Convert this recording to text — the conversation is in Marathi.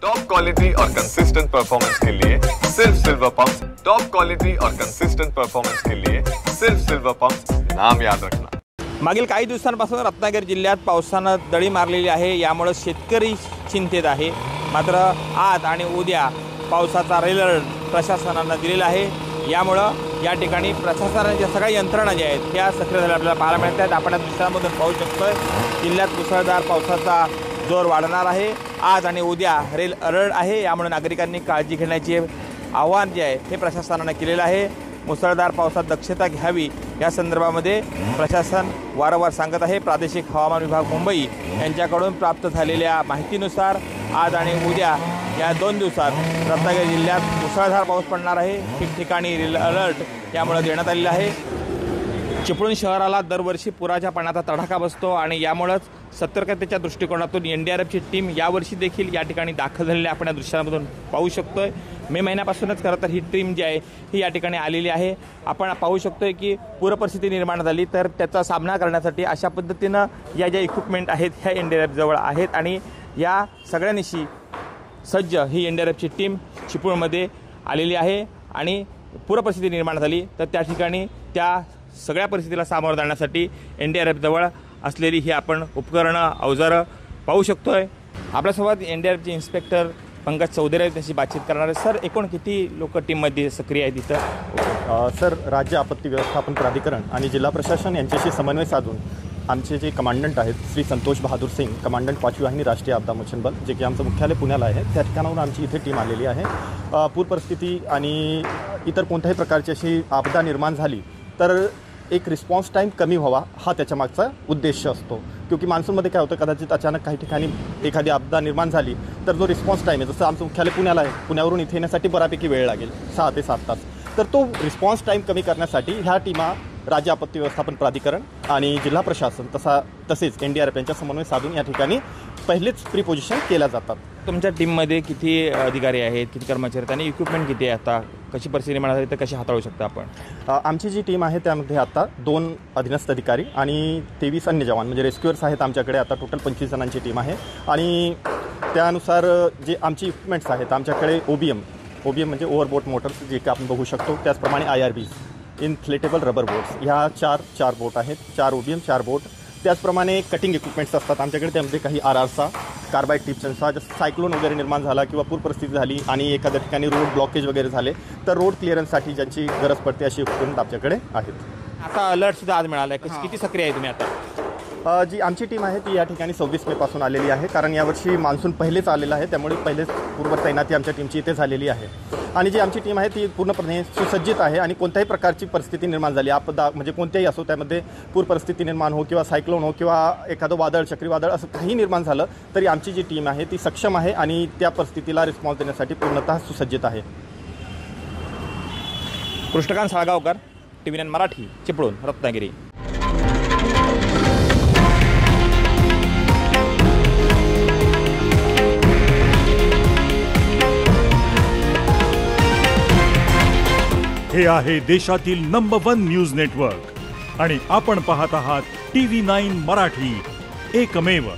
टॉप क्वालिटी और कंसिस्टेंट परफॉर्मेंस के लिए सिर्फ सिल्वर पंप्स। टॉप क्वालिटी और कंसिस्टेंट परफॉर्मेंस के लिए सिर्फ सिल्वर पंप्स, नाम याद रखना। मागील काही दिवसांपासून रत्नागिरी जिल्ह्यात पावसाने दडी मारलेली आहे। यामुळे शेतकरी चिंतेत आहे। मात्र आज आणि उद्या पावसाचा रेड अलर्ट प्रशासनाने दिलेला आहे। यामुळे या ठिकाणी प्रशासनाच्या सगळ्या यंत्रणा ज्या आहेत त्या सक्रिय झाल्या आपल्याला पाहायला मिळतात। आपण दृश्यामधून पाहू शकतो जिल्ह्यात मुसळधार पावसाचा जोर वाढणार आहे। आज आणि उद्या रेड अलर्ट आहे। यामुळे नागरिकांनी काळजी घेण्याचे आवाहन जे आहे हे प्रशासनाने केलेलं आहे। मुसळधार पावसात दक्षता घ्यावी या संदर्भामध्ये प्रशासन वारंवार सांगत आहे। प्रादेशिक हवामान विभाग मुंबई यांच्याकडून प्राप्त झालेल्या माहितीनुसार आज आणि उद्या या 2 दिवसात रत्नागिरी जिल्ह्यात मुसळधार पाऊस पडणार आहे। ठिकठिकाणी रेड अलर्ट यामुळे देण्यात आलेला आहे। चिपळूण शहराला दरवर्षी पुराच्या पाण्याचा तडाखा बसतो आणि यामुळेच सतर्कतेच्या दृष्टिकोनातून एनडीआरएफची टीम यावर्षी देखील या ठिकाणी दाखल झालेली आपण या दृश्यांमधून पाहू शकतोय। मे महिन्यापासूनच खरं तर ही टीम जी आहे ही या ठिकाणी आलेली आहे। आपण पाहू शकतोय की पूरपरिस्थिती निर्माण झाली तर त्याचा सामना करण्यासाठी अशा पद्धतीनं या ज्या इक्विपमेंट आहेत ह्या एनडीआरएफ जवळ आहेत आणि या सगळ्यांशी सज्ज ही एनडीआरएफची टीम चिपळूणमध्ये आलेली आहे। आणि पूरपरिस्थिती निर्माण झाली तर त्या ठिकाणी त्या सगळ्या परिस्थितीला सामोरं जाण्यासाठी एनडीआरएफ जवळ असलेली ही आपण उपकरणं अवजारं पाहू शकतोय। आपल्यासोबत एनडीआरएफचे इन्स्पेक्टर पंकज चौधरी त्यांची बातचीत करणार आहे। सर, एकूण किती लोक टीममध्ये सक्रिय आहेत इथं? सर, राज्य आपत्ती व्यवस्थापन प्राधिकरण आणि जिल्हा प्रशासन यांच्याशी समन्वय साधून आमचे जे कमांडंट आहेत श्री संतोष बहादूर सिंग, कमांडंट 5वी वाहिनी राष्ट्रीय आपदा मोचन बल, जे की आमचं मुख्यालय पुण्याला आहे, त्या ठिकाणाहून आमची इथे टीम आलेली आहे। पूर परिस्थिती आणि इतर कोणत्याही प्रकारची अशी आपदा निर्माण झाली तर एक रिस्पॉन्स टाईम कमी व्हावा हा त्याच्यामागचा उद्देश असतो। क्योंकि मान्सूनमध्ये काय होतं, कदाचित अचानक काही ठिकाणी एखादी आपदा निर्माण झाली तर जो रिस्पॉन्स टाईम आहे, जसं आमचं मुख्यालय पुण्याला आहे, पुण्यावरून इथे येण्यासाठी बऱ्यापैकी वेळ लागेल 6 ते 7 तास, तर तो रिस्पॉन्स टाईम कमी करण्यासाठी ह्या टीमा राज्य आपत्ती व्यवस्थापन प्राधिकरण आणि जिल्हा प्रशासन तसेच एनडीआरएफ यांच्या समन्वय साधून या ठिकाणी पहिलेच प्रीपोजिशन केल्या जातात। तुमच्या टीममध्ये किती अधिकारी आहेत, किती कर्मचारी आहेत आणि इक्विपमेंट किती आहे? आता कशी परिस्थिती निर्माण झाली तर कशी हाताळू शकता आपण? आमची जी टीम आहे त्यामध्ये आता 2 अधीनस्थ अधिकारी आणि 23 अन्य जवान म्हणजे रेस्क्युअर्स आहेत आमच्याकडे। आता टोटल 25 जणांची टीम आहे आणि त्यानुसार जे आमची इक्विपमेंट्स आहेत आमच्याकडे ओबीएम म्हणजे ओव्हरबोट मोटर्स जे की आपण बघू शकतो, त्याचप्रमाणे IRBs इन्फ्लेटेबल रबर बोट्स, ह्या 4 बोट आहेत, 4 ओबीएम 4 बोट। त्याचप्रमाणे कटिंग इक्विपमेंट्स असतात आमच्याकडे, त्यामध्ये काही आरआरसा, कार्बाईड टिप्सचा, जसं सायक्लोन वगैरे निर्माण झाला किंवा पूर परिस्थिती झाली आणि एखाद्या ठिकाणी रोड ब्लॉकेज वगैरे झाले तर रोड क्लिअरन्ससाठी ज्यांची गरज पडते अशी इक्विपमेंट आमच्याकडे आहेत। आता अलर्ट सुद्धा आज मिळाला आहे, किती सक्रिय आहे तुम्ही आता? जी आमची टीम आहे ती या ठिकाणी 26 मे पासून आलेली आहे, कारण यावर्षी मान्सून पहिलेच आलेला आहे, त्यामुळे पहिलेच पूर्व तैनाती आमच्या टीमची इथे झालेली आहे। आणि जी आमची टीम आहे ती पूर्णपणे सुसज्जित आहे आणि कोणत्याही प्रकारची परिस्थिती निर्माण झाली, आपदा म्हणजे कोणत्याही असो, त्यामध्ये पूर परिस्थिती निर्माण हो किंवा सायक्लोन हो किंवा एखादं वादळ चक्रीवादळ असं काही निर्माण झालं तरी आमची जी टीम आहे ती सक्षम आहे आणि त्या परिस्थितीला रिस्पॉन्स देण्यासाठी पूर्णतः सुसज्जित आहे। कृष्णकांत साळगावकर, TV9 मराठी, चिपळूण, रत्नागिरी। हे आहे देशातील नंबर 1 न्यूज नेटवर्क आणि आपण पाहत आहात TV9 मराठी, एकमेव।